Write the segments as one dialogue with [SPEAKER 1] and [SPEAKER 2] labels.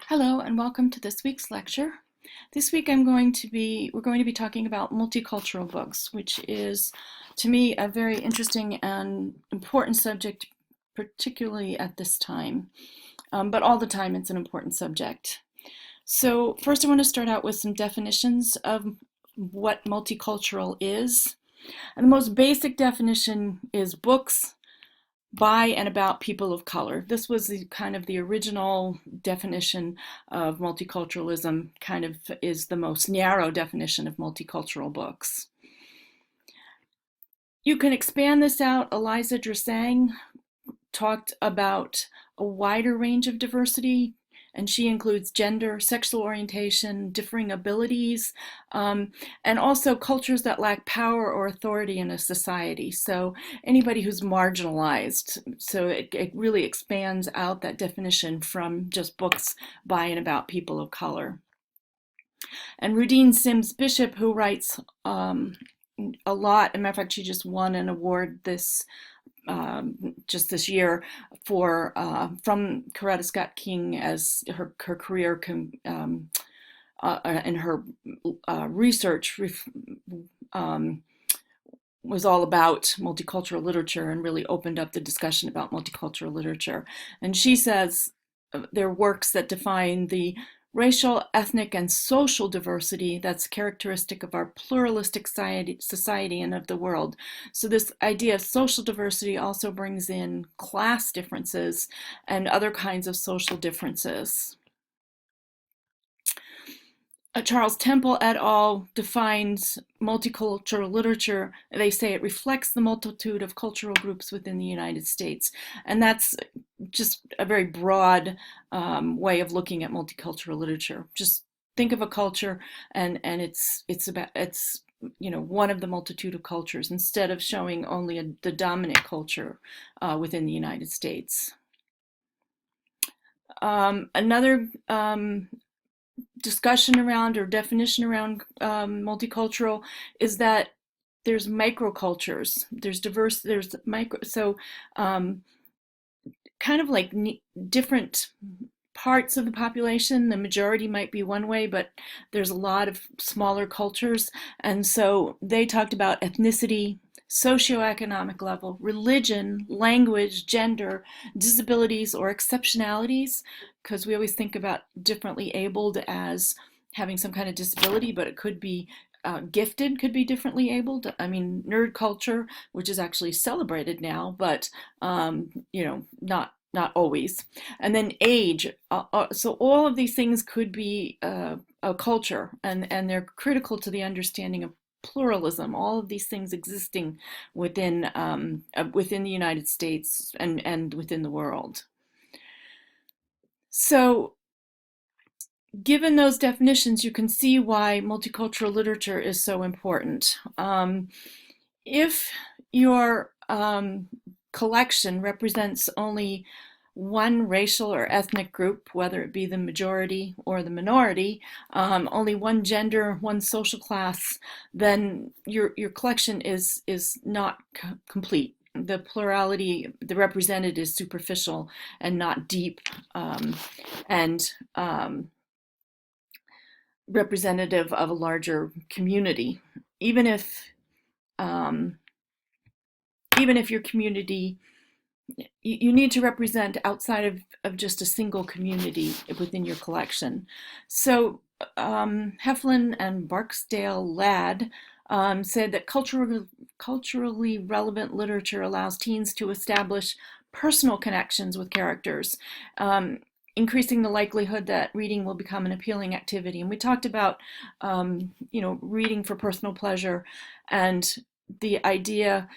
[SPEAKER 1] Hello and welcome to this week's lecture. This week we're going to be talking about multicultural books, which is to me a very interesting and important subject, particularly at this time. But all the time it's an important subject. So first I want to start out with some definitions of what multicultural is. And the most basic definition is books by and about people of color. This was kind of the original definition of multiculturalism, kind of is the most narrow definition of multicultural books. You can expand this out. Eliza Dresang talked about a wider range of diversity, and she includes gender, sexual orientation, differing abilities, and also cultures that lack power or authority in a society. So anybody who's marginalized. So it really expands out that definition from just books by and about people of color. And Rudine Sims Bishop, who writes a lot, as a matter of fact, she just won an award just this year for from Coretta Scott King as her career and her research was all about multicultural literature and really opened up the discussion about multicultural literature. And she says there are works that define the racial, ethnic, and social diversity that's characteristic of our pluralistic society and of the world. So this idea of social diversity also brings in class differences and other kinds of social differences. Charles Temple et al. Defines multicultural literature. They say it reflects the multitude of cultural groups within the United States. And that's just a very broad way of looking at multicultural literature. Just think of a culture and it's one of the multitude of cultures instead of showing only the dominant culture within the United States. Another discussion around or definition around multicultural is that there's microcultures, there's micro, so kind of like different parts of the population. The majority might be one way, but there's a lot of smaller cultures. And so they talked about ethnicity, socioeconomic level, religion, language, gender, disabilities, or exceptionalities, because we always think about differently abled as having some kind of disability, but it could be gifted, could be differently abled. I mean, nerd culture, which is actually celebrated now, but not always. And then age. So all of these things could be a culture, and they're critical to the understanding of pluralism. All of these things existing within the United States and within the world. So given those definitions, you can see why multicultural literature is so important. If your collection represents only one racial or ethnic group, whether it be the majority or the minority, only one gender, one social class, then your collection is not complete. The plurality, the represented, is superficial and not deep, and representative of a larger community. Even if your community, you need to represent outside of just a single community within your collection. So Heflin and Barksdale Ladd said that culturally relevant literature allows teens to establish personal connections with characters, increasing the likelihood that reading will become an appealing activity. And we talked about, reading for personal pleasure, and the idea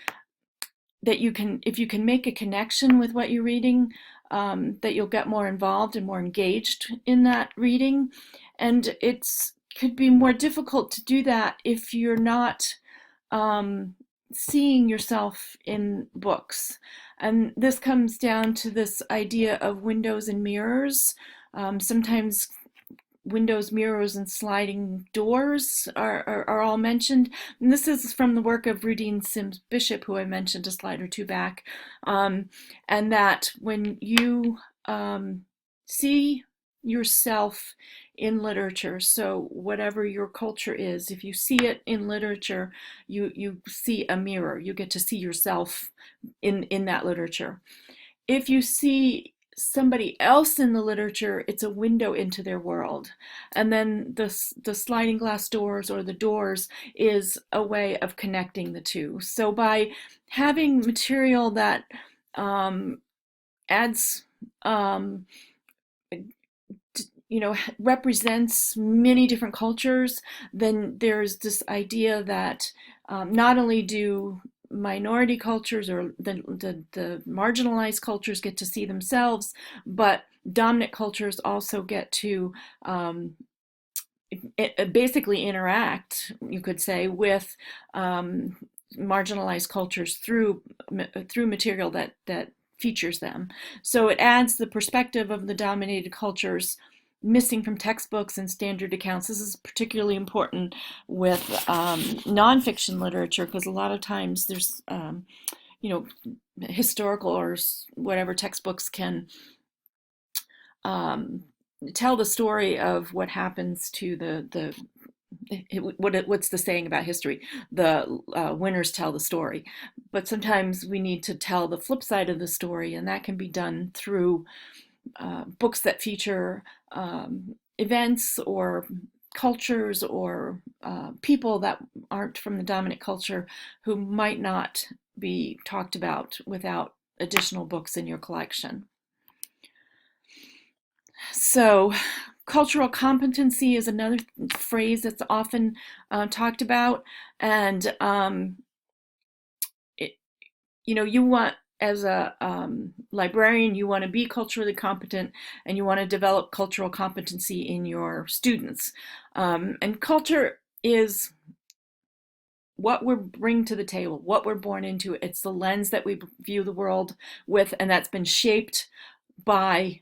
[SPEAKER 1] that if you can make a connection with what you're reading, that you'll get more involved and more engaged in that reading. And could be more difficult to do that if you're not seeing yourself in books. And this comes down to this idea of windows and mirrors. Sometimes windows, mirrors, and sliding doors are all mentioned. And this is from the work of Rudine Sims Bishop, who I mentioned a slide or two back. And that when you see yourself in literature. So whatever your culture is, if you see it in literature, you see a mirror. You get to see yourself in that literature. If you see somebody else in the literature, it's a window into their world. And then the sliding glass doors or the doors is a way of connecting the two. So by having material that adds represents many different cultures, then there's this idea that not only do minority cultures or the marginalized cultures get to see themselves, but dominant cultures also get to basically interact, you could say, with marginalized cultures through material that features them. So it adds the perspective of the dominated cultures missing from textbooks and standard accounts. This is particularly important with nonfiction literature, because a lot of times there's historical or whatever textbooks can tell the story of what happens to what's the saying about history? The winners tell the story. But sometimes we need to tell the flip side of the story, and that can be done through books that feature events or cultures or people that aren't from the dominant culture who might not be talked about without additional books in your collection. So cultural competency is another phrase that's often talked about, and you want, as a librarian, you want to be culturally competent, and you want to develop cultural competency in your students. And culture is what we bring to the table, what we're born into. It's the lens that we view the world with, and that's been shaped by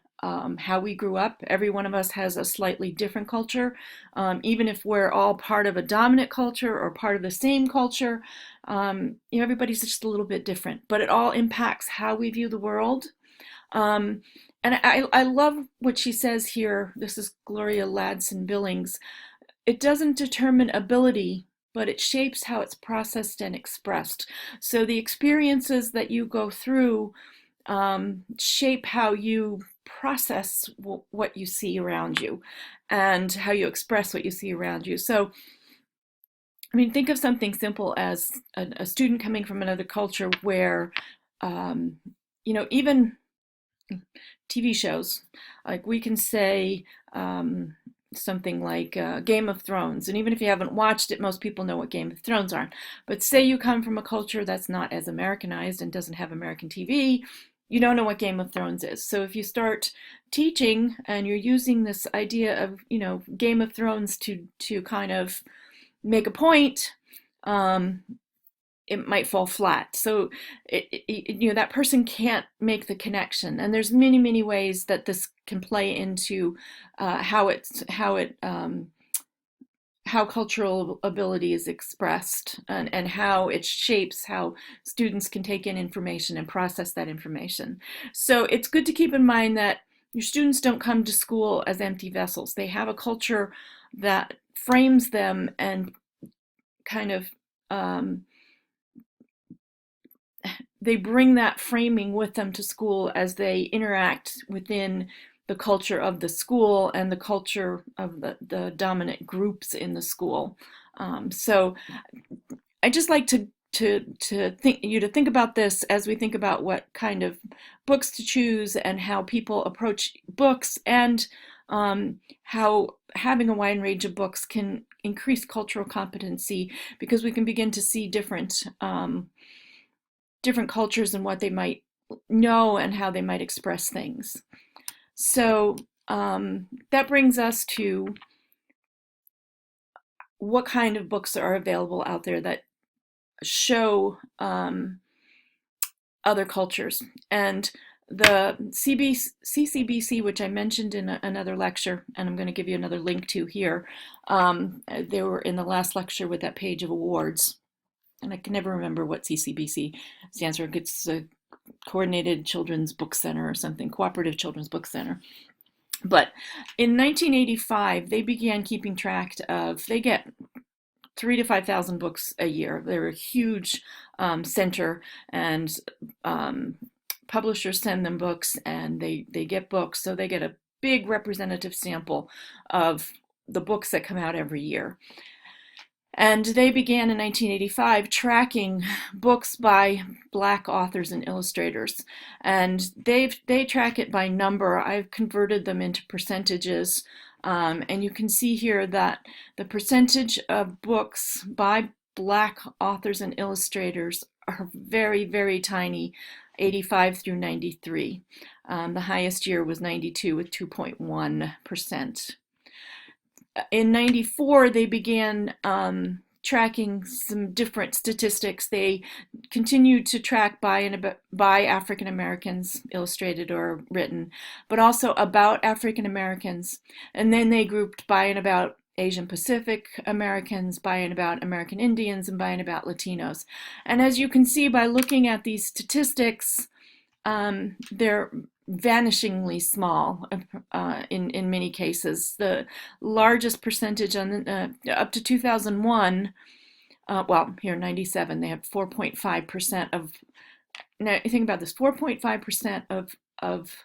[SPEAKER 1] how we grew up. Every one of us has a slightly different culture. Even if we're all part of a dominant culture or part of the same culture, everybody's just a little bit different, but it all impacts how we view the world. And I love what she says here. This is Gloria Ladson Billings. It doesn't determine ability, but it shapes how it's processed and expressed. So the experiences that you go through shape how you process what you see around you and how you express what you see around you. So, I mean, think of something simple as a student coming from another culture where, even TV shows, like we can say something like Game of Thrones. And even if you haven't watched it, most people know what Game of Thrones are. But say you come from a culture that's not as Americanized and doesn't have American TV, you don't know what Game of Thrones is. So if you start teaching and you're using this idea of, Game of Thrones to kind of make a point, it might fall flat. So that person can't make the connection. And there's many, many ways that this can play into how cultural ability is expressed, and how it shapes how students can take in information and process that information. So it's good to keep in mind that your students don't come to school as empty vessels. They have a culture that frames them and kind of they bring that framing with them to school as they interact within the culture of the school and the culture of the dominant groups in the school. So I just like to think about this as we think about what kind of books to choose and how people approach books, and how having a wide range of books can increase cultural competency, because we can begin to see different cultures and what they might know and how they might express things. So that brings us to what kind of books are available out there that show other cultures. And the CCBC, which I mentioned in another lecture, and I'm going to give you another link to here, they were in the last lecture with that page of awards. And I can never remember what CCBC stands for. It's a Coordinated Children's Book Center or something, Cooperative Children's Book Center. But in 1985, they began keeping track of, they get 3 to 5,000 books a year. They're a huge center, and publishers send them books, and they get books, so they get a big representative sample of the books that come out every year. And they began in 1985 tracking books by Black authors and illustrators. And they track it by number. I've converted them into percentages. And you can see here that the percentage of books by Black authors and illustrators are very, very tiny, 85 through 93. The highest year was 92 with 2.1%. In 94, they began tracking some different statistics. They continued to track by African Americans, illustrated or written, but also about African Americans. And then they grouped by and about Asian Pacific Americans, by and about American Indians, and by and about Latinos. And as you can see by looking at these statistics, they're vanishingly small in many cases. The largest percentage on up to 2001, well, here 97, they have 4.5% of. Now think about this: 4.5% of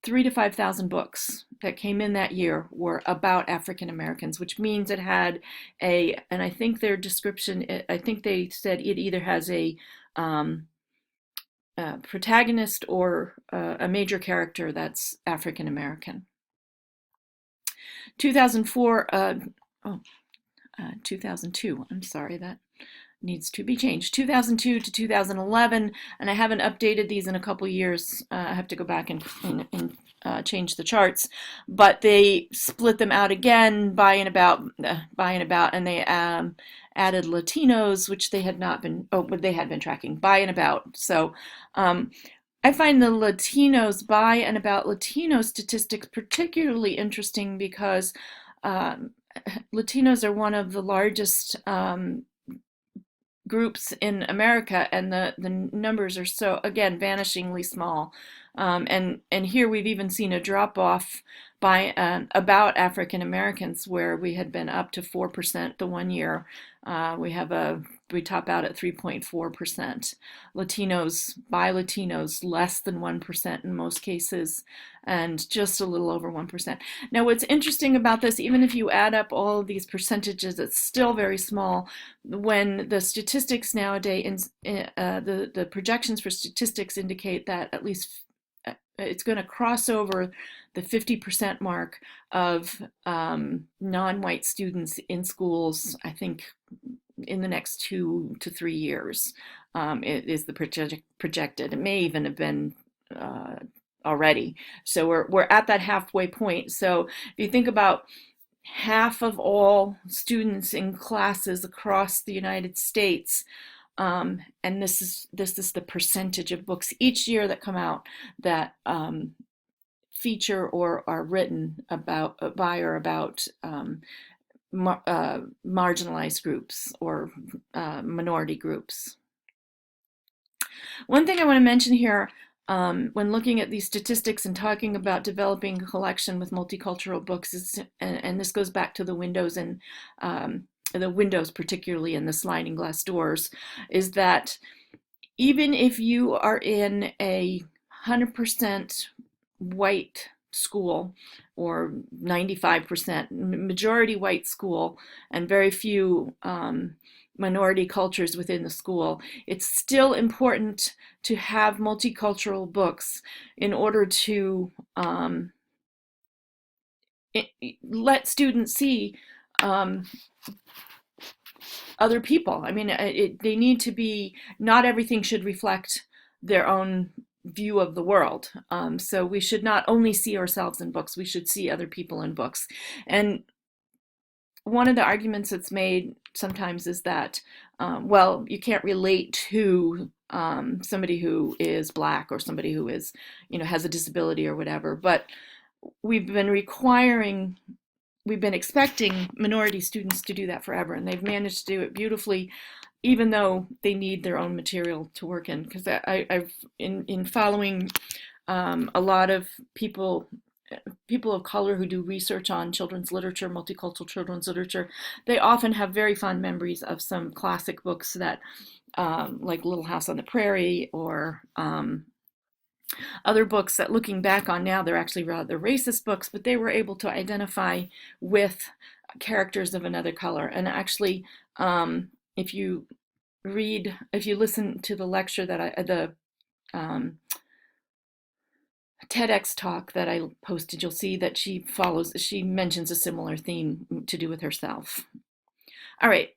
[SPEAKER 1] 3 to 5,000 books that came in that year were about African Americans, which means it had and I think their description, I think they said it either has a protagonist or a major character that's African American. 2004, 2002, I'm sorry, that needs to be changed. 2002 to 2011, and I haven't updated these in a couple years. I have to go back and change the charts, but they split them out again by and about, and they added Latinos, which they had not been, they had been tracking by and about. So I find the Latinos, by and about Latino statistics particularly interesting because Latinos are one of the largest groups in America, and the numbers are so, again, vanishingly small. And here we've even seen a drop off by about African Americans, where we had been up to 4% the one year. We top out at 3.4%. Latinos, by Latinos, less than 1% in most cases, and just a little over 1%. Now, what's interesting about this, even if you add up all of these percentages, it's still very small. When the statistics nowadays, the projections for statistics indicate that at least it's going to cross over the 50% mark of non-white students in schools, I think, in the next 2 to 3 years. It is the projected. It may even have been already. So we're at that halfway point. So if you think about half of all students in classes across the United States, and this is the percentage of books each year that come out that feature or are written about by or about marginalized groups or minority groups. One thing I want to mention here, when looking at these statistics and talking about developing a collection with multicultural books, is, and this goes back to the windows and the windows, particularly in the sliding glass doors, is that even if you are in a 100% white school or 95% majority white school and very few minority cultures within the school, it's still important to have multicultural books in order to let students see other people. I mean, they need to be, not everything should reflect their own view of the world. So we should not only see ourselves in books, we should see other people in books. And one of the arguments that's made sometimes is that, well, you can't relate to somebody who is Black or somebody who is, has a disability or whatever. But we've been expecting minority students to do that forever, and they've managed to do it beautifully, even though they need their own material to work in. Because I've in following a lot of people people of color who do research on children's literature, multicultural children's literature, they often have very fond memories of some classic books that, like Little House on the Prairie, or other books that, looking back on now, they're actually rather racist books, but they were able to identify with characters of another color. And actually, if you if you listen to the lecture that the um, TEDx talk that I posted, you'll see that she mentions a similar theme to do with herself. All right,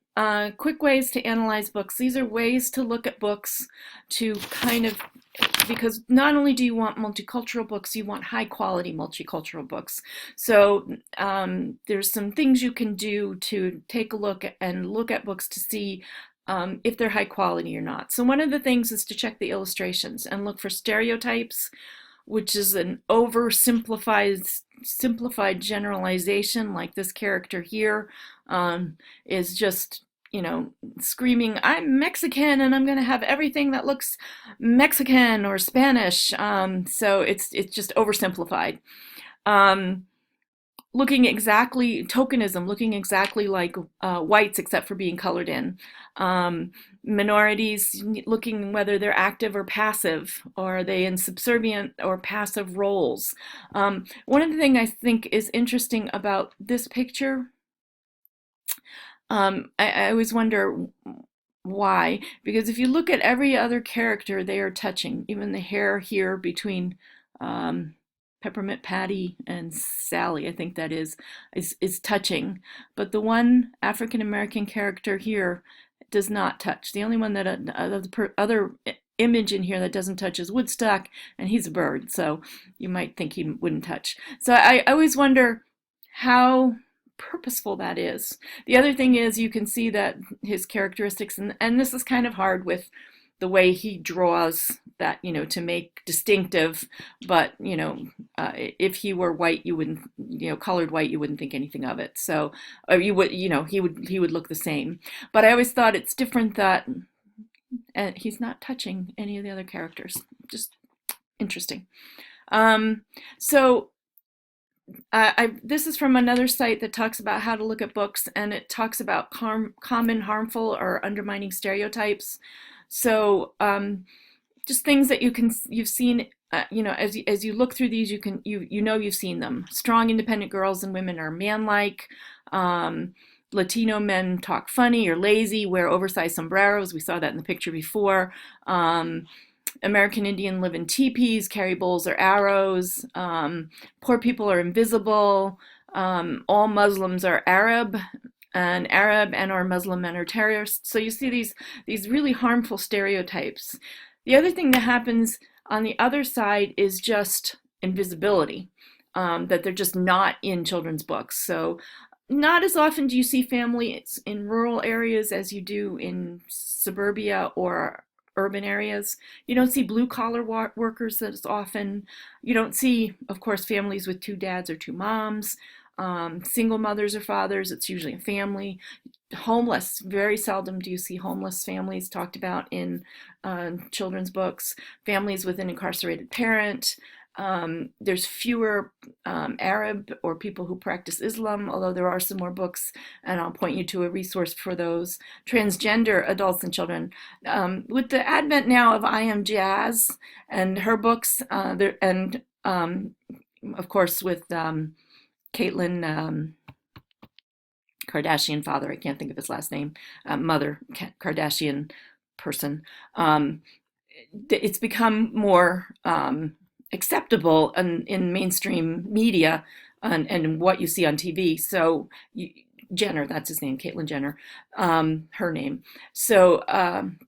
[SPEAKER 1] quick ways to analyze books. These are ways to look at books to kind of, because not only do you want multicultural books, you want high quality multicultural books. So there's some things you can do to take a look at books to see if they're high quality or not. So one of the things is to check the illustrations and look for stereotypes, which is an simplified generalization, like this character here is just, screaming, "I'm Mexican and I'm going to have everything that looks Mexican or Spanish." So it's just oversimplified. Looking exactly like whites, except for being colored in. Minorities, looking whether they're active or passive, or are they in subservient or passive roles. One of the things I think is interesting about this picture, I always wonder why, because if you look at every other character, they are touching. Even the hair here between Peppermint Patty and Sally, I think that is touching. But the one African American character here does not touch. The only one that other image in here that doesn't touch is Woodstock, and he's a bird, so you might think he wouldn't touch. So I always wonder how purposeful that is. The other thing is, you can see that his characteristics, and this is kind of hard with the way he draws that, to make distinctive, but, if he were white, you wouldn't, colored white, you wouldn't think anything of it. So, or you would, he would look the same. But I always thought it's different that he's not touching any of the other characters. Just interesting. So this is from another site that talks about how to look at books, and it talks about common harmful or undermining stereotypes. So just things that you've seen, as you look through these, you've seen them. Strong, independent girls and women are manlike. Latino men talk funny or lazy, wear oversized sombreros. We saw that in the picture before. American Indian live in teepees, carry bowls or arrows. Poor people are invisible. All Muslims are Arab and or Muslim men are terrorists. So you see these really harmful stereotypes. The other thing that happens on the other side is just invisibility, that they're just not in children's books. So not as often do you see families in rural areas as you do in suburbia or urban areas. You don't see blue collar workers as often. You don't see, of course, families with two dads or two moms. Single mothers or fathers, it's usually a family. Homeless, very seldom do you see homeless families talked about in children's books. Families with an incarcerated parent. There's fewer Arab or people who practice Islam, although there are some more books, and I'll point you to a resource for those. Transgender adults and children. With the advent now of I Am Jazz and her books, and of course with Caitlin Kardashian father, I can't think of his last name, mother Kardashian person, it's become more acceptable in mainstream media and what you see on TV. So Jenner, that's his name, Caitlyn Jenner, her name. So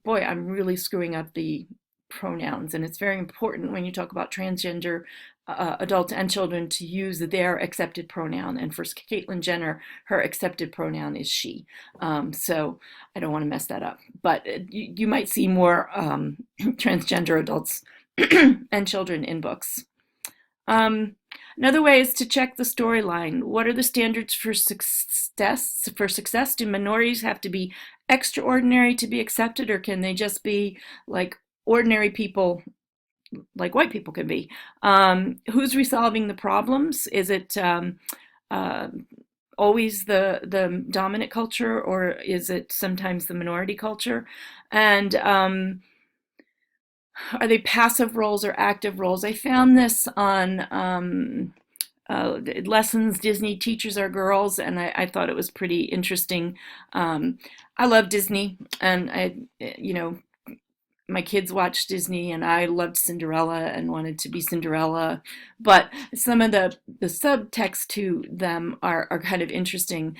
[SPEAKER 1] boy, I'm really screwing up the pronouns, and it's very important when you talk about transgender adults and children to use their accepted pronoun. And for Caitlyn Jenner, her accepted pronoun is she. So I don't want to mess that up. But you might see more transgender adults and children in books. Another way is to check the storyline. What are the standards for success? For success, do minorities have to be extraordinary to be accepted, or can they just be like ordinary people like white people can be. Who's resolving the problems? Is it uh, always the dominant culture, or is it sometimes the minority culture? And are they passive roles or active roles? I found this on lessons Disney teaches our girls, and I thought it was pretty interesting. Um, I love Disney, and my kids watched Disney, and I loved Cinderella and wanted to be Cinderella. But some of the subtext to them are kind of interesting.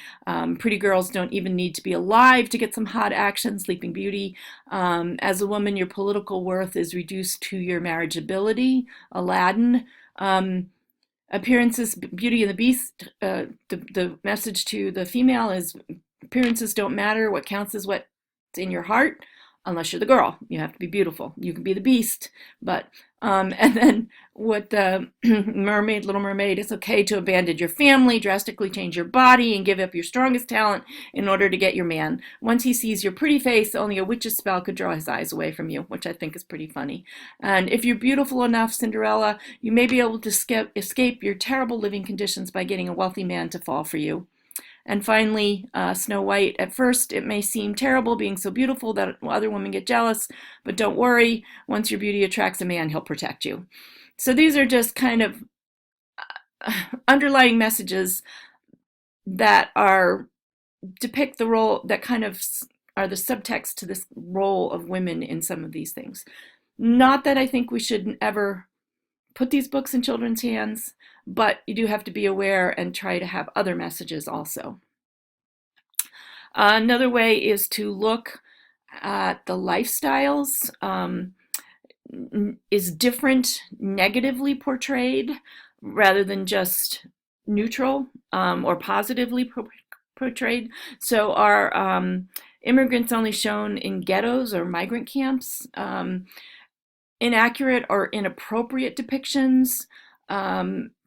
[SPEAKER 1] Pretty girls don't even need to be alive to get some hot action. Sleeping Beauty. As a woman, your political worth is reduced to your marriageability. Aladdin. Appearances, Beauty and the Beast. The message to the female is appearances don't matter. What counts is what's in your heart. Unless you're the girl, you have to be beautiful. You can be the beast, but and then what the mermaid, Little Mermaid, it's okay to abandon your family, drastically change your body, and give up your strongest talent in order to get your man. Once he sees your pretty face, only a witch's spell could draw his eyes away from you, which I think is pretty funny. And if you're beautiful enough, Cinderella, you may be able to escape your terrible living conditions by getting a wealthy man to fall for you. And finally, Snow White. At first, it may seem terrible being so beautiful that other women get jealous, but don't worry. Once your beauty attracts a man, he'll protect you. So these are just kind of underlying messages that are depict the role, that kind of are the subtext to this role of women in some of these things. Not that I think we should ever put these books in children's hands, but you do have to be aware and try to have other messages also. Another way is to look at the lifestyles. Is different negatively portrayed rather than just neutral or positively portrayed? So are immigrants only shown in ghettos or migrant camps? Inaccurate or inappropriate depictions,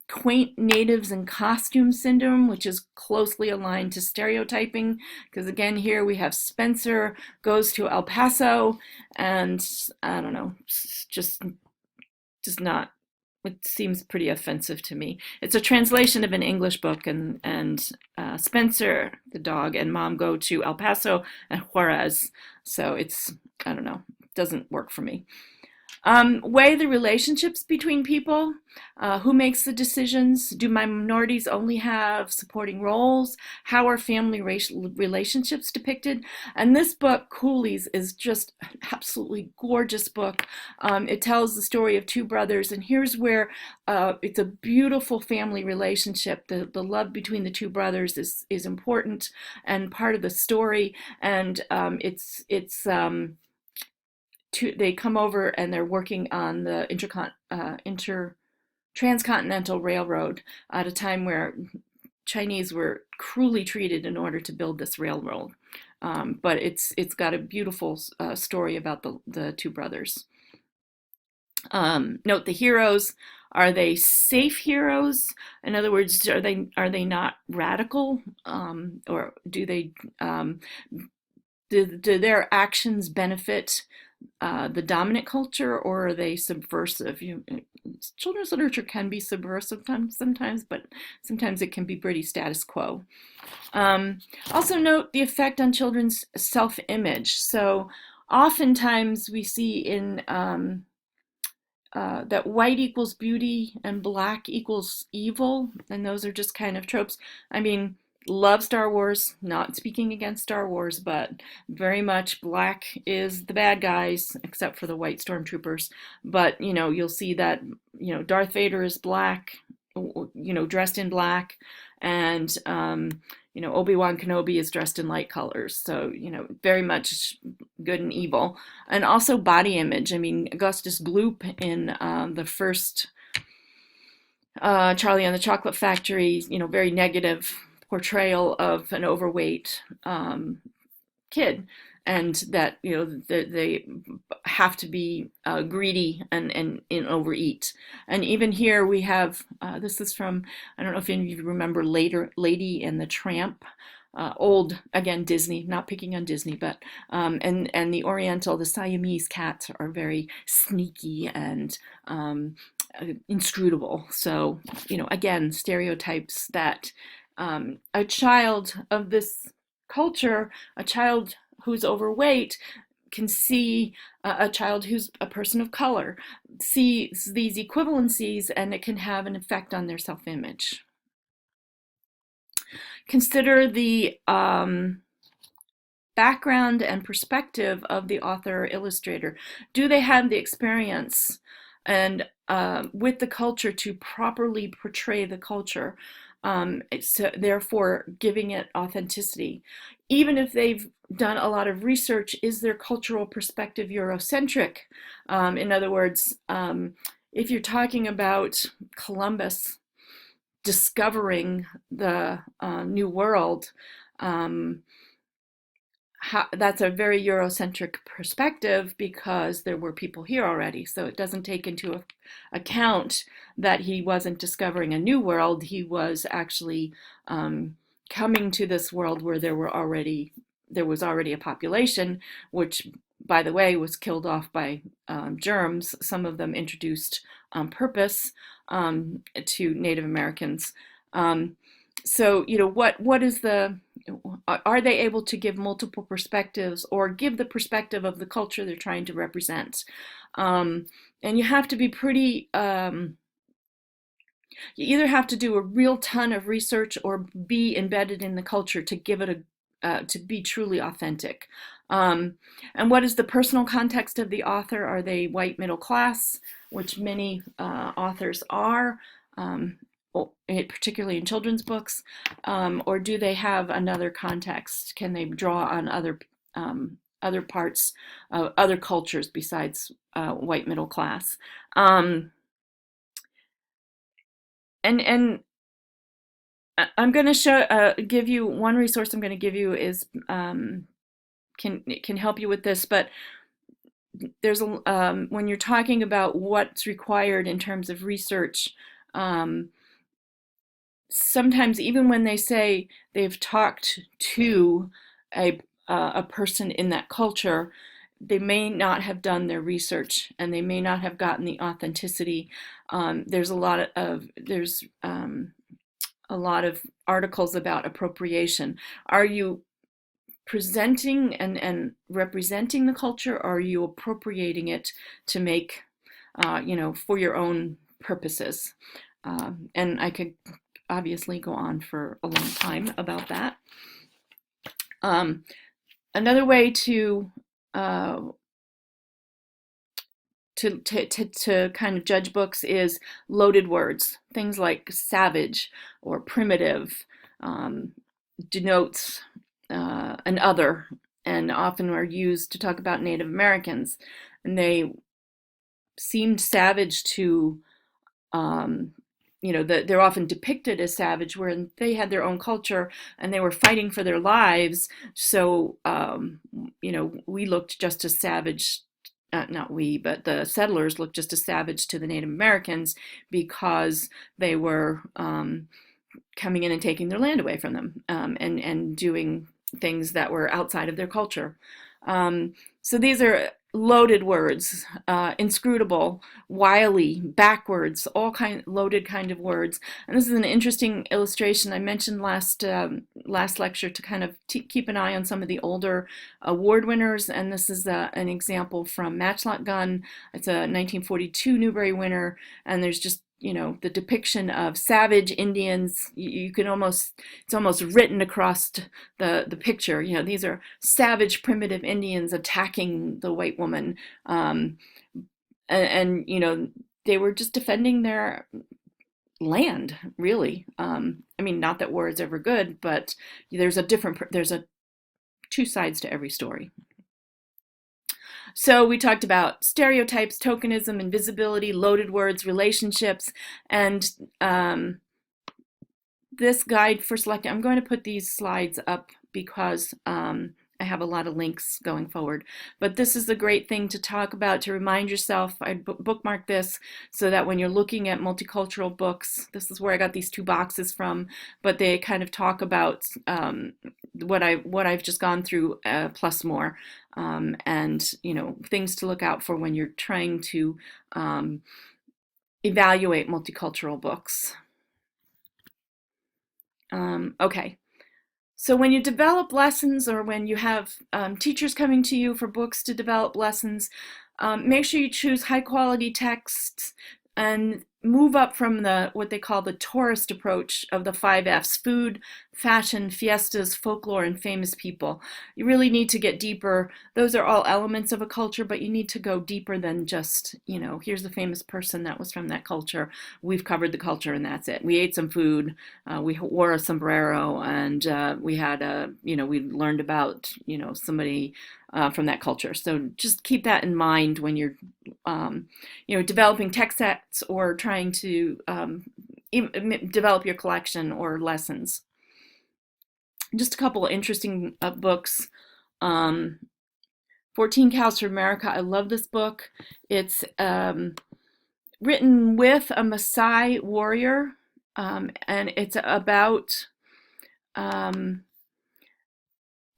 [SPEAKER 1] quaint natives and costume syndrome, which is closely aligned to stereotyping, because again, here we have Spencer goes to El Paso, and I don't know, just not, it seems pretty offensive to me. It's a translation of an English book, and Spencer, the dog, and mom go to El Paso and Juarez, so it's, I don't know, doesn't work for me. Weigh the relationships between people. Who makes the decisions? Do minorities only have supporting roles? How are family relationships depicted? And this book, Coolies, is just an absolutely gorgeous book. It tells the story of two brothers, and here's where it's a beautiful family relationship. The love between the two brothers is important and part of the story, and they come over and they're working on the transcontinental railroad at a time where Chinese were cruelly treated in order to build this railroad. But it's got a beautiful story about the two brothers. Note the heroes. Are they safe heroes? In other words, are they not radical, or do they do their actions benefit the dominant culture, or are they subversive? Children's literature can be subversive sometimes, but sometimes it can be pretty status quo. Also note the effect on children's self-image. So oftentimes we see in that white equals beauty and black equals evil, and those are just kind of tropes. I mean, love Star Wars, not speaking against Star Wars, but very much black is the bad guys, except for the white stormtroopers. But, you'll see that, Darth Vader is black, dressed in black, and, Obi-Wan Kenobi is dressed in light colors. So, very much good and evil. And also body image. I mean, Augustus Gloop in the first Charlie and the Chocolate Factory, very negative portrayal of an overweight kid, and that they have to be greedy and overeat. And even here we have this is from, I don't know if any of you remember later Lady and the Tramp. old, again, Disney, not picking on Disney, but and the Oriental, the Siamese cats are very sneaky and inscrutable. So, again, stereotypes that a child of this culture, a child who's overweight, can see a child who's a person of color, sees these equivalencies, and it can have an effect on their self-image. Consider the background and perspective of the author or illustrator. Do they have the experience and with the culture to properly portray the culture? So therefore giving it authenticity. Even if they've done a lot of research, is their cultural perspective Eurocentric? In other words, if you're talking about Columbus discovering the New World, that's a very Eurocentric perspective because there were people here already. So it doesn't take into account that he wasn't discovering a new world. He was actually coming to this world where there was already a population, which, by the way, was killed off by germs. Some of them introduced on purpose to Native Americans. So, what is are they able to give multiple perspectives or give the perspective of the culture they're trying to represent? And you have to be pretty, you either have to do a real ton of research or be embedded in the culture to give it to be truly authentic. And what is the personal context of the author? Are they white middle class, which many authors are? Particularly in children's books, or do they have another context? Can they draw on other parts of other cultures besides white middle class? And I'm going to give you one resource. I'm going to give you is can help you with this, but there's when you're talking about what's required in terms of research. Sometimes even when they say they've talked to a person in that culture, they may not have done their research and they may not have gotten the authenticity. There's a lot of articles about appropriation. Are you presenting and representing the culture, or are you appropriating it to make, for your own purposes? And I could obviously go on for a long time about that. Another way to kind of judge books is loaded words. Things like savage or primitive denotes an other, and often are used to talk about Native Americans. And they seemed savage to they're often depicted as savage, where they had their own culture and they were fighting for their lives. So, we looked just as savage, not we, but the settlers looked just as savage to the Native Americans because they were coming in and taking their land away from them and doing things that were outside of their culture. So these are loaded words, inscrutable, wily, backwards, all loaded kind of words. And this is an interesting illustration I mentioned last lecture to kind of keep an eye on some of the older award winners. And this is an example from Matchlock Gun. It's a 1942 Newbery winner, and there's just the depiction of savage Indians. You can it's almost written across the picture. These are savage primitive Indians attacking the white woman. And they were just defending their land, really. Not that war is ever good, but there's two sides to every story. So we talked about stereotypes, tokenism, invisibility, loaded words, relationships, and this guide for selecting, I'm going to put these slides up because I have a lot of links going forward. But this is a great thing to talk about, to remind yourself. I bookmark this so that when you're looking at multicultural books, this is where I got these two boxes from, but they kind of talk about what I've just gone through, plus more, and things to look out for when you're trying to evaluate multicultural books. Okay. So when you develop lessons, or when you have teachers coming to you for books to develop lessons, make sure you choose high quality texts and move up from what they call the tourist approach of the 5 F's: food, fashion, fiestas, folklore, and famous people. You really need to get deeper. Those are all elements of a culture, but you need to go deeper than just, here's a famous person that was from that culture. We've covered the culture and that's it. We ate some food, we wore a sombrero, and we had we learned about, somebody from that culture. So just keep that in mind when you're, developing text sets or trying to develop your collection or lessons. Just a couple of interesting books. 14 Cows for America. I love this book. It's written with a Maasai warrior, and it's about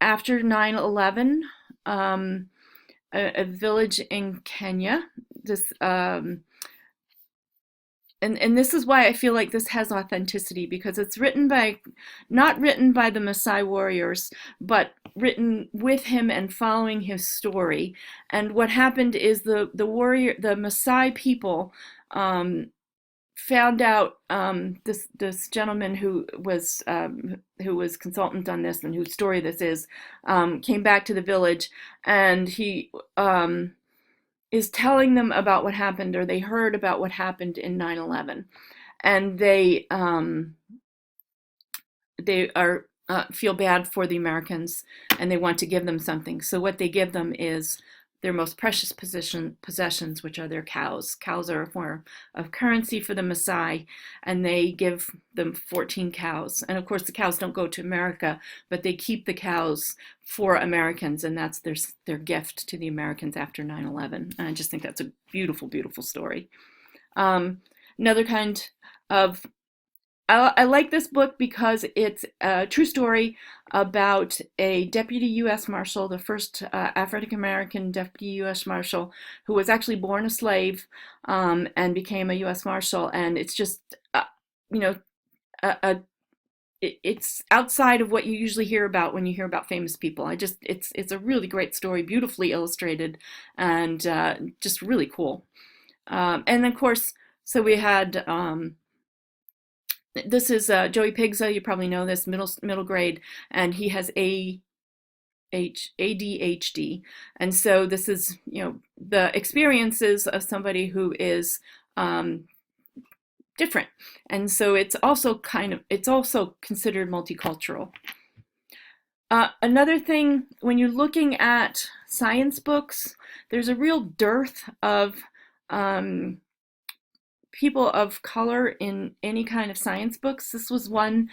[SPEAKER 1] after 9/11, a village in Kenya. This and this is why I feel like this has authenticity, because it's not written by the Maasai warriors, but written with him and following his story. And what happened is the Maasai people found out, this gentleman who was consultant on this and whose story this is, came back to the village, and he is telling them about what happened, or they heard about what happened in 9/11, and they feel bad for the Americans, and they want to give them something. So what they give them is their most precious possessions, which are their cows. Cows are a form of currency for the Maasai, and they give them 14 cows. And of course, the cows don't go to America, but they keep the cows for Americans, and that's their gift to the Americans after 9/11. And I just think that's a beautiful, beautiful story. Another kind of I like this book because it's a true story about a deputy U.S. Marshal, the first African-American deputy U.S. Marshal, who was actually born a slave, and became a U.S. Marshal. And it's just, it's outside of what you usually hear about when you hear about famous people. It's a really great story, beautifully illustrated, and just really cool. And of course, so we had. This is Joey Pigza. You probably know this, middle grade, and he has ADHD, and so this is the experiences of somebody who is different, and so it's also considered multicultural. Another thing, when you're looking at science books, there's a real dearth of people of color in any kind of science books. This was one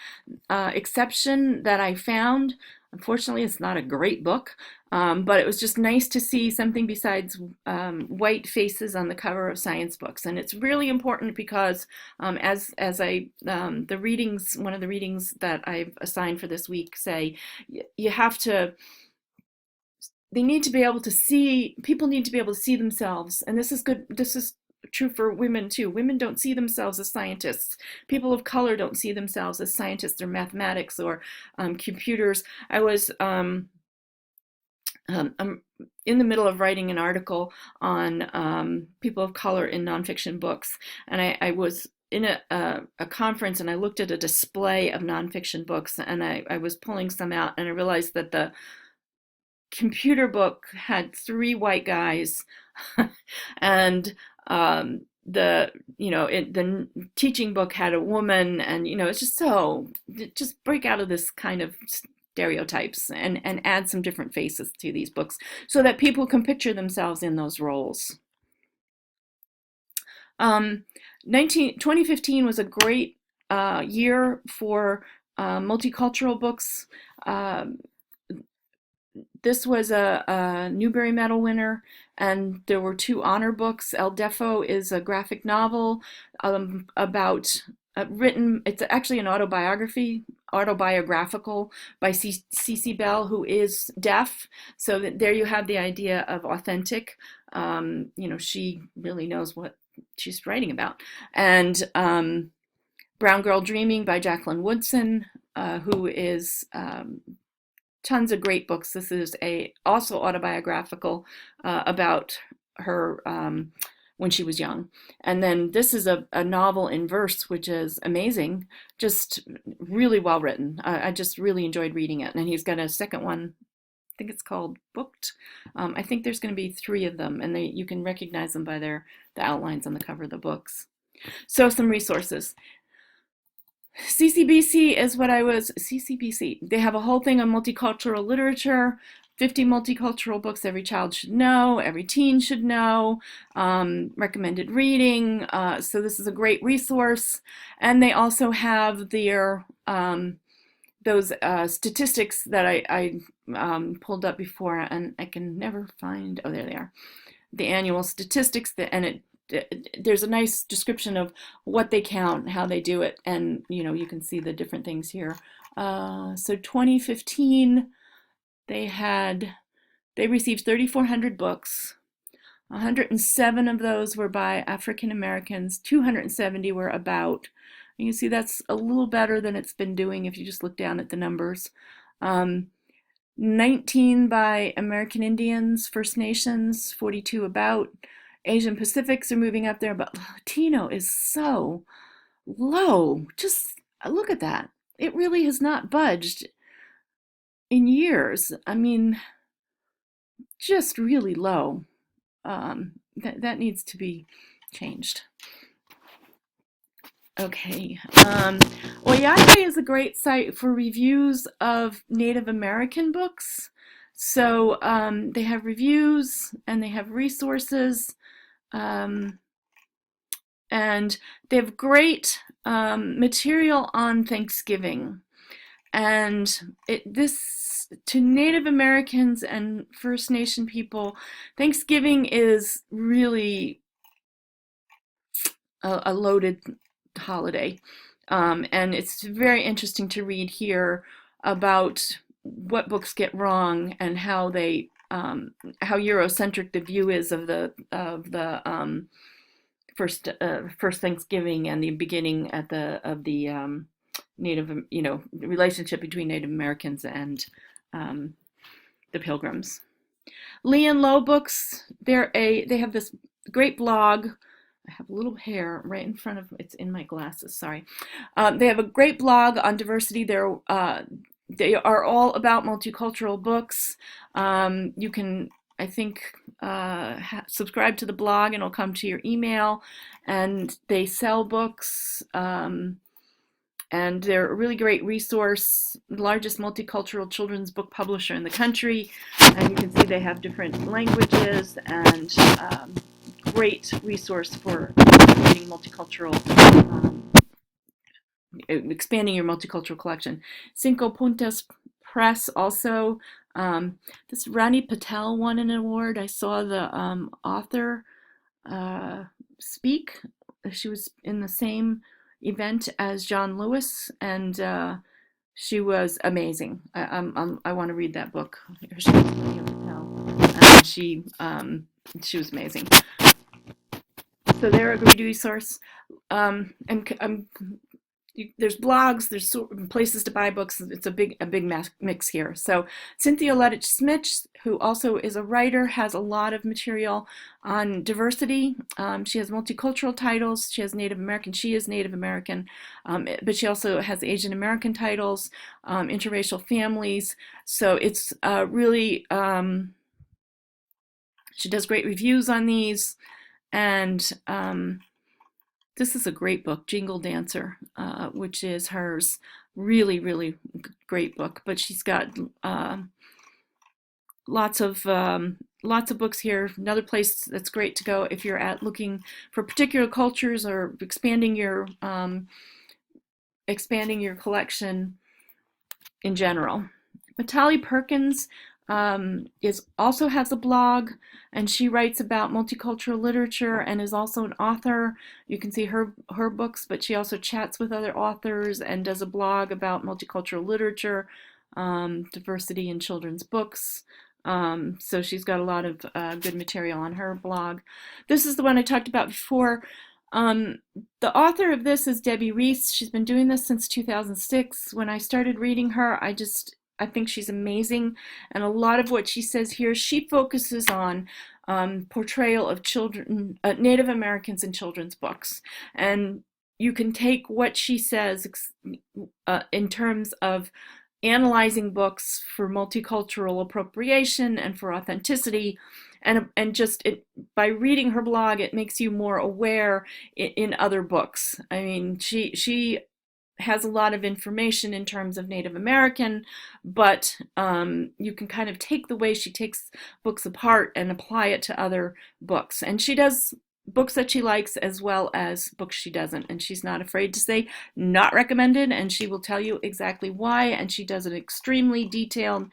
[SPEAKER 1] exception that I found. Unfortunately, it's not a great book, but it was just nice to see something besides white faces on the cover of science books. And it's really important because as the readings, one of the readings that I've assigned for this week say, you have to, they need to be able to see, people need to be able to see themselves. And this is good, this is true for women too. Women don't see themselves as scientists. People of color don't see themselves as scientists or mathematics or computers. I was I'm in the middle of writing an article on people of color in nonfiction books, and I was in a conference, and I looked at a display of nonfiction books, and I was pulling some out, and I realized that the computer book had 3 white guys and the teaching book had a woman, and it's just break out of this kind of stereotypes and add some different faces to these books so that people can picture themselves in those roles. 2015 was a great year for multicultural books. this was a Newbery Medal winner, and there were two honor books. El Defo is a graphic novel about written. It's actually an autobiographical by C.C. Bell, who is deaf. So that there you have the idea of authentic. She really knows what she's writing about. And Brown Girl Dreaming by Jacqueline Woodson, who is tons of great books. This is also autobiographical about her when she was young. And then this is a novel in verse, which is amazing, just really well written. I just really enjoyed reading it. And he's got a second one. I think it's called Booked. I think there's going to be 3 of them, and you can recognize them by the outlines on the cover of the books. So some resources. CCBC is what I was, CCBC. They have a whole thing on multicultural literature, 50 multicultural books every child should know, every teen should know, recommended reading. So this is a great resource. And they also have their, those statistics that I pulled up before, and I can never find, oh, there they are. The annual statistics, and there's a nice description of what they count, how they do it, and you can see the different things here. So 2015, they received 3,400 books. 107 of those were by African Americans. 270 were about. And you see that's a little better than it's been doing if you just look down at the numbers. 19 by American Indians, First Nations, 42 about. Asian Pacifics are moving up there, but Latino is so low. Just look at that. It really has not budged in years. I mean, just really low. That needs to be changed. Okay. Oyate is a great site for reviews of Native American books. So they have reviews and they have resources. And they have great material on Thanksgiving. And this, to Native Americans and First Nation people, Thanksgiving is really a loaded holiday. And it's very interesting to read here about what books get wrong and how they how Eurocentric the view is of the first Thanksgiving and the beginning of the Native, relationship between Native Americans and the Pilgrims. Lee and Low Books. They have this great blog. I have a little hair right in front of it's in my glasses. Sorry. They have a great blog on diversity. They are all about multicultural books. You can, I think, subscribe to the blog and it'll come to your email. And they sell books, and they're a really great resource, the largest multicultural children's book publisher in the country. And you can see they have different languages and great resource for creating multicultural, expanding your multicultural collection. Cinco Puntas Press also. This Rani Patel won an award. I saw the author speak. She was in the same event as John Lewis, and she was amazing. I want to read that book. She was Rani Patel, and she was amazing. So they're a great resource, and there's blogs, there's places to buy books. It's a big mix here. So Cynthia Lettich Smith, who also is a writer, has a lot of material on diversity. She has multicultural titles. She has Native American. She is Native American, but she also has Asian American titles, interracial families. So it's really, she does great reviews on these. And this is a great book, Jingle Dancer, which is hers. Really, really great book. But she's got lots of books here. Another place that's great to go if you're looking for particular cultures or expanding your collection in general. Matali Perkins is also has a blog, and she writes about multicultural literature and is also an author. You can see her books, but she also chats with other authors and does a blog about multicultural literature, diversity in children's books. So she's got a lot of good material on her blog. This is the one I talked about before. Um, the author of this is Debbie Reese. She's been doing this since 2006. When I started reading her, I think she's amazing. And a lot of what she says here, she focuses on portrayal of children, Native Americans in children's books. And you can take what she says in terms of analyzing books for multicultural appropriation and for authenticity, and just by reading her blog, it makes you more aware in other books. I mean, she has a lot of information in terms of Native American, but you can kind of take the way she takes books apart and apply it to other books. And she does books that she likes as well as books she doesn't. And she's not afraid to say not recommended, and she will tell you exactly why. And she does it extremely detailed,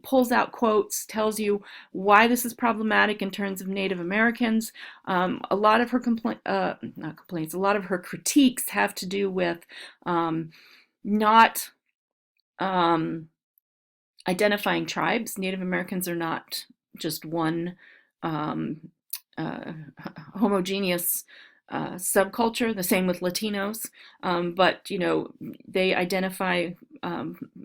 [SPEAKER 1] pulls out quotes, tells you why this is problematic in terms of Native Americans. A lot of her not complaints, a lot of her critiques have to do with not identifying tribes. Native Americans are not just one um, uh, homogeneous subculture. The same with Latinos, but you know they identify.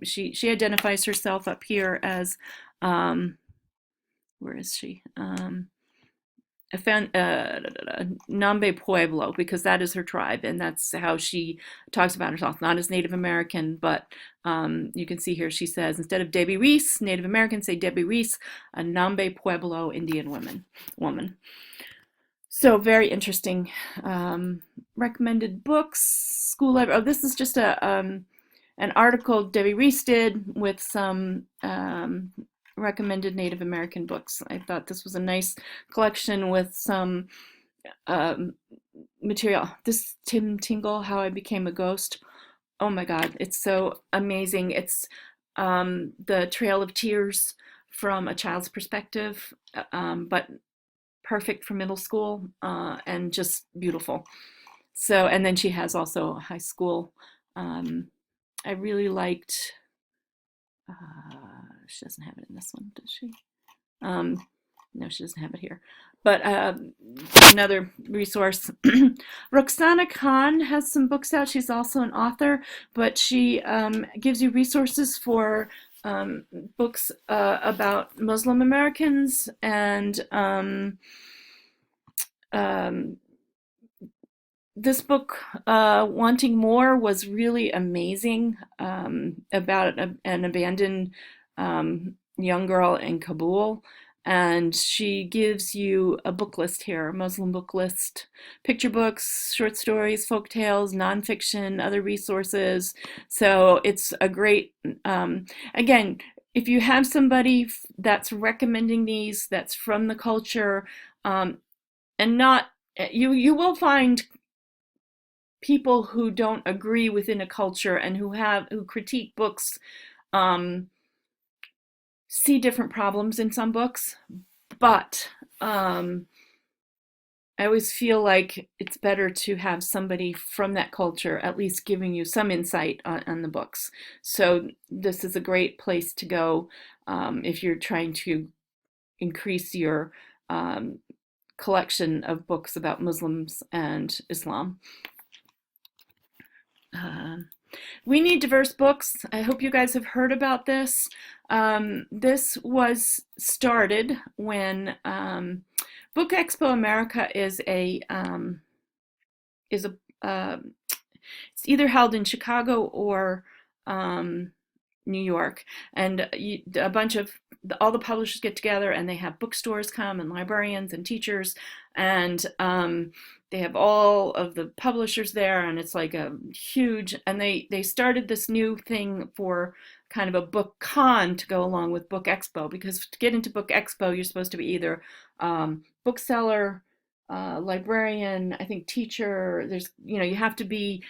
[SPEAKER 1] She identifies herself up here as where is she? I found Nambe Pueblo, because that is her tribe, and that's how she talks about herself, not as Native American, but you can see here she says, instead of Debbie Reese, Native Americans say Debbie Reese, a Nambe Pueblo Indian woman. So very interesting. Recommended books, school library. Oh, this is just an article Debbie Reese did with some recommended Native American books. I thought this was a nice collection with some um, material. This Tim Tingle, How I Became a Ghost. Oh my God, it's so amazing. It's the Trail of Tears from a child's perspective, but perfect for middle school, and just beautiful. So, and then she has also high school. Um, I really liked, she doesn't have it in this one, does she? Um, no, she doesn't have it here. But another resource, Roxana Khan has some books out. She's also an author, but she gives you resources for books about Muslim Americans, and um, this book, Wanting More, was really amazing, about an abandoned young girl in Kabul. And she gives you a book list here, a Muslim book list, picture books, short stories, folk tales, nonfiction, other resources. So it's a great, again, if you have somebody that's recommending these, that's from the culture, and not, you will find people who don't agree within a culture and who critique books, um, see different problems in some books, but I always feel like it's better to have somebody from that culture at least giving you some insight on the books. So this is a great place to go if you're trying to increase your collection of books about Muslims and Islam. We Need Diverse Books. I hope you guys have heard about this. This was started when Book Expo America is a it's either held in Chicago or New York, and a bunch of all the publishers get together, and they have bookstores come, and librarians and teachers, and they have all of the publishers there, and it's like a huge. And they started this new thing for kind of a book con to go along with Book Expo, because to get into Book Expo, you're supposed to be either bookseller, librarian, I think teacher. There's, you have to be,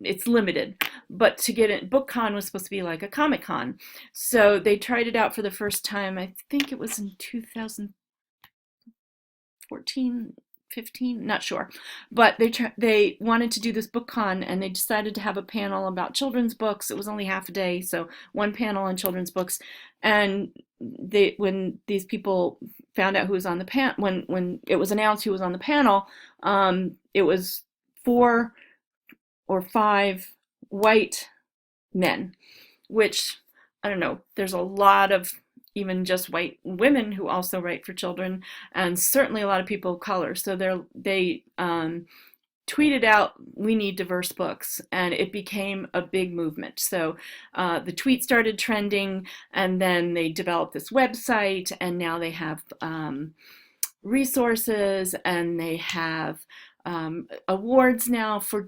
[SPEAKER 1] it's limited. But to get it, BookCon was supposed to be like a Comic Con. So they tried it out for the first time. I think it was in 2014, 15, not sure. But they wanted to do this BookCon, and they decided to have a panel about children's books. It was only half a day, so one panel on children's books. And when these people found out who was on the when it was announced who was on the panel, it was 4 or 5 white men, which, I don't know, there's a lot of even just white women who also write for children, and certainly a lot of people of color. So they tweeted out, "We need diverse books," and it became a big movement. So the tweet started trending, and then they developed this website, and now they have resources, and they have awards now for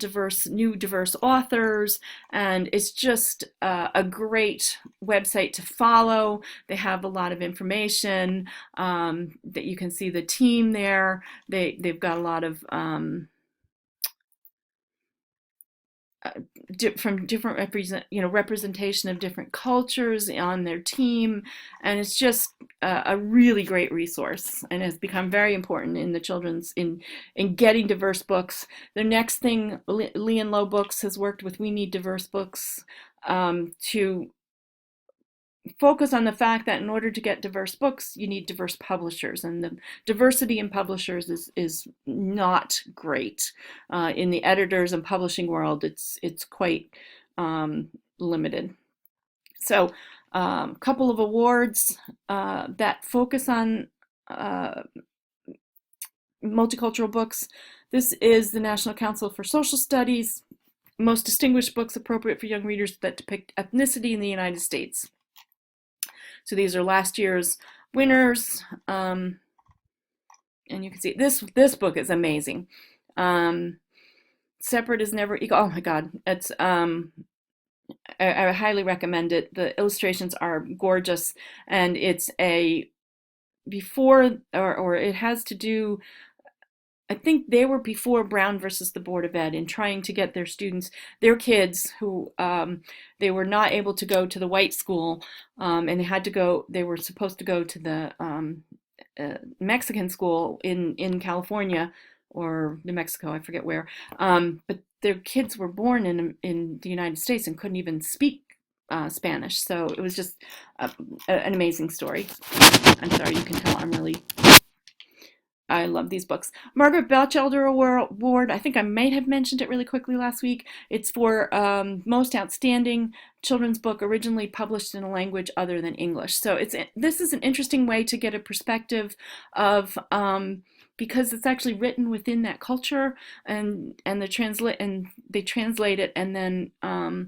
[SPEAKER 1] new diverse authors, and it's just a great website to follow. They have a lot of information that you can see the team there. They've got a lot of from different representation of different cultures on their team, and it's just a really great resource, and has become very important in the children's in getting diverse books. The next thing, Lee and Low Books has worked with We Need Diverse Books to focus on the fact that in order to get diverse books, you need diverse publishers, and the diversity in publishers is not great. In the editors and publishing world, it's quite limited. So a couple of awards that focus on multicultural books. This is the National Council for Social Studies, most distinguished books appropriate for young readers that depict ethnicity in the United States. So these are last year's winners, and you can see this book is amazing. Separate is Never Equal. Oh my God, it's I highly recommend it. The illustrations are gorgeous, and it's a before or it has to do. I think they were before Brown versus the Board of Ed in trying to get their students, their kids who they were not able to go to the white school, and they were supposed to go to the Mexican school in California or New Mexico, I forget where, but their kids were born in the United States and couldn't even speak Spanish. So it was just an amazing story. I'm sorry, you can tell I love these books. Margaret Batchelder Award, I think I may have mentioned it really quickly last week. It's for most outstanding children's book originally published in a language other than English. So this is an interesting way to get a perspective of, because it's actually written within that culture, and they translate it, and then so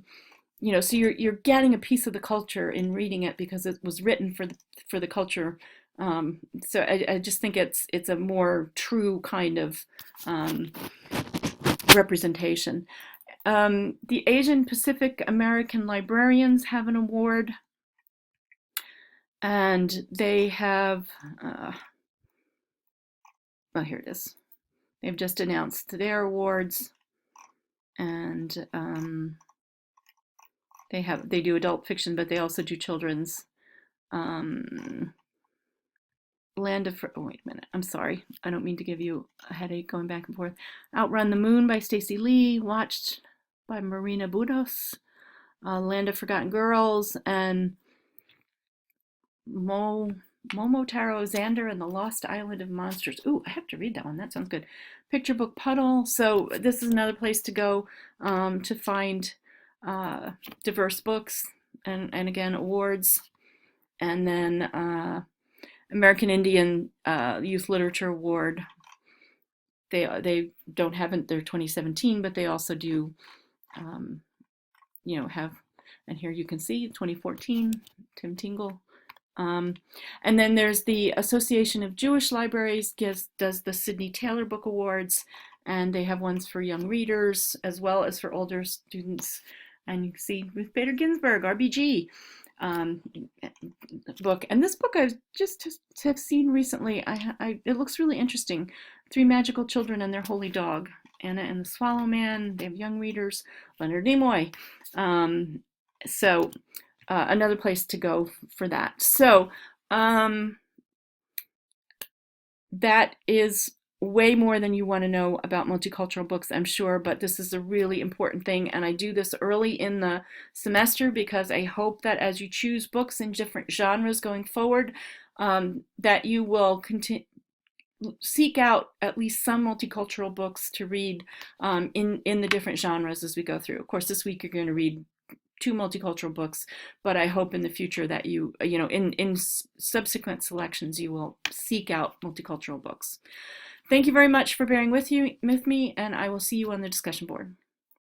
[SPEAKER 1] you're getting a piece of the culture in reading it because it was written for the culture. So I just think it's a more true kind of representation. The Asian Pacific American Librarians have an award, and they have, well, here it is. They've just announced their awards, and they do adult fiction, but they also do children's. Oh, wait a minute. I'm sorry. I don't mean to give you a headache going back and forth. Outrun the Moon by Stacey Lee, Watched by Marina Budos, Land of Forgotten Girls, and Momotaro Xander and the Lost Island of Monsters. Ooh, I have to read that one. That sounds good. Picture Book Puddle. So this is another place to go to find diverse books, and again, awards. And then American Indian Youth Literature Award. They don't have their 2017, but they also do, have, and here you can see 2014, Tim Tingle. And then there's the Association of Jewish Libraries does the Sidney Taylor Book Awards, and they have ones for young readers as well as for older students. And you can see Ruth Bader Ginsburg, RBG. um, book. And this book I've just have seen recently. It looks really interesting. Three Magical Children and Their Holy Dog. Anna and the Swallow Man. They have young readers. Leonard Nimoy. So another place to go for that. So that is way more than you want to know about multicultural books, I'm sure, but this is a really important thing. And I do this early in the semester because I hope that as you choose books in different genres going forward, that you will seek out at least some multicultural books to read in the different genres as we go through. Of course, this week you're going to read two multicultural books, but I hope in the future that in subsequent selections, you will seek out multicultural books. Thank you very much for bearing with me, and I will see you on the discussion board.